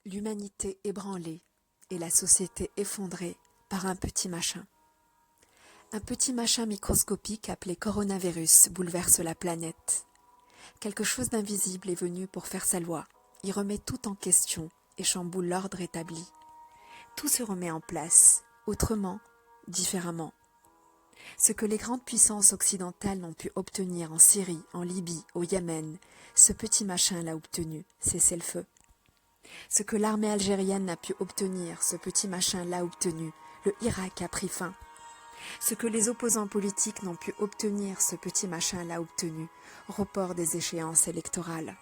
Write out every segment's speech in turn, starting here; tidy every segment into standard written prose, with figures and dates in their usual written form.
L'humanité ébranlée et la société effondrée par un petit machin. Un petit machin microscopique appelé coronavirus bouleverse la planète. Quelque chose d'invisible est venu pour faire sa loi. Il remet tout en question et chamboule l'ordre établi. Tout se remet en place, autrement, différemment. Ce que les grandes puissances occidentales n'ont pu obtenir en Syrie, en Libye, au Yémen, ce petit machin l'a obtenu, cessez-le-feu. Ce que l'armée algérienne n'a pu obtenir, ce petit machin l'a obtenu, le Irak a pris fin. Ce que les opposants politiques n'ont pu obtenir, ce petit machin l'a obtenu, report des échéances électorales.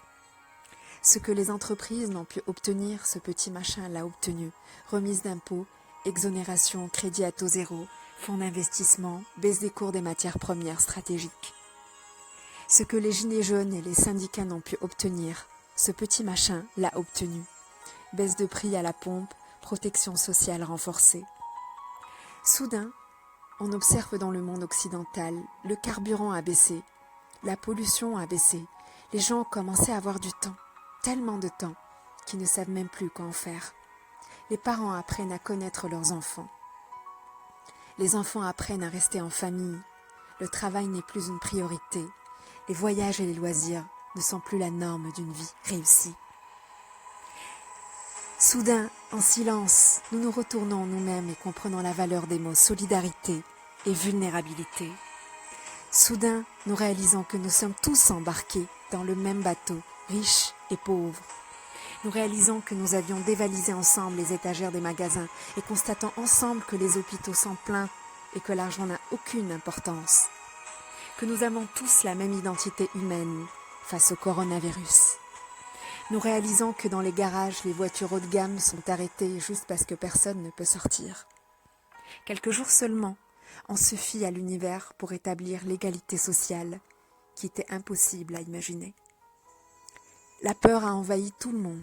Ce que les entreprises n'ont pu obtenir, ce petit machin l'a obtenu, remise d'impôts, exonération, crédit à taux zéro, fonds d'investissement, baisse des cours des matières premières stratégiques. Ce que les gilets jaunes et les syndicats n'ont pu obtenir, ce petit machin l'a obtenu. Baisse de prix à la pompe, protection sociale renforcée. Soudain, on observe dans le monde occidental, le carburant a baissé, la pollution a baissé, les gens ont commencé à avoir du temps, tellement de temps, qu'ils ne savent même plus quoi en faire. Les parents apprennent à connaître leurs enfants. Les enfants apprennent à rester en famille. Le travail n'est plus une priorité. Les voyages et les loisirs ne sont plus la norme d'une vie réussie. Soudain, en silence, nous nous retournons en nous-mêmes et comprenons la valeur des mots solidarité et vulnérabilité. Soudain, nous réalisons que nous sommes tous embarqués dans le même bateau, riches et pauvres. Nous réalisons que nous avions dévalisé ensemble les étagères des magasins et constatons ensemble que les hôpitaux sont pleins et que l'argent n'a aucune importance. Que nous avons tous la même identité humaine face au coronavirus. Nous réalisons que dans les garages, les voitures haut de gamme sont arrêtées juste parce que personne ne peut sortir. Quelques jours seulement, on se fie à l'univers pour établir l'égalité sociale qui était impossible à imaginer. La peur a envahi tout le monde.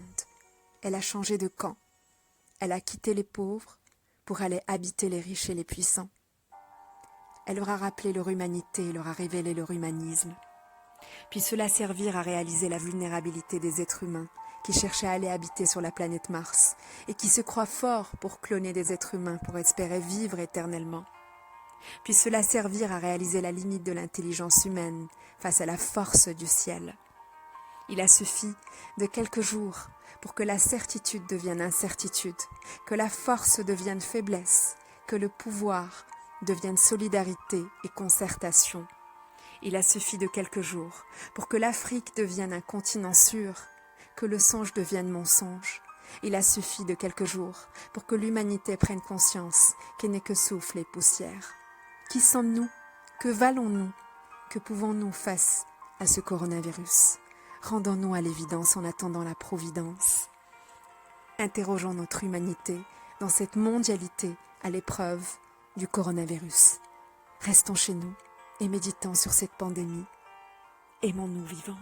Elle a changé de camp. Elle a quitté les pauvres pour aller habiter les riches et les puissants. Elle leur a rappelé leur humanité et leur a révélé leur humanisme. Puis cela servir à réaliser la vulnérabilité des êtres humains qui cherchent à aller habiter sur la planète Mars et qui se croient forts pour cloner des êtres humains pour espérer vivre éternellement. Puis cela servir à réaliser la limite de l'intelligence humaine face à la force du ciel. Il a suffi de quelques jours pour que la certitude devienne incertitude, que la force devienne faiblesse, que le pouvoir devienne solidarité et concertation. Il a suffi de quelques jours pour que l'Afrique devienne un continent sûr, que le songe devienne mensonge. Il a suffi de quelques jours pour que l'humanité prenne conscience qu'elle n'est que souffle et poussière. Qui sommes-nous? Que valons-nous? Que pouvons-nous face à ce coronavirus? Rendons-nous à l'évidence en attendant la providence. Interrogeons notre humanité dans cette mondialité à l'épreuve du coronavirus. Restons chez nous et méditons sur cette pandémie. Aimons-nous vivants.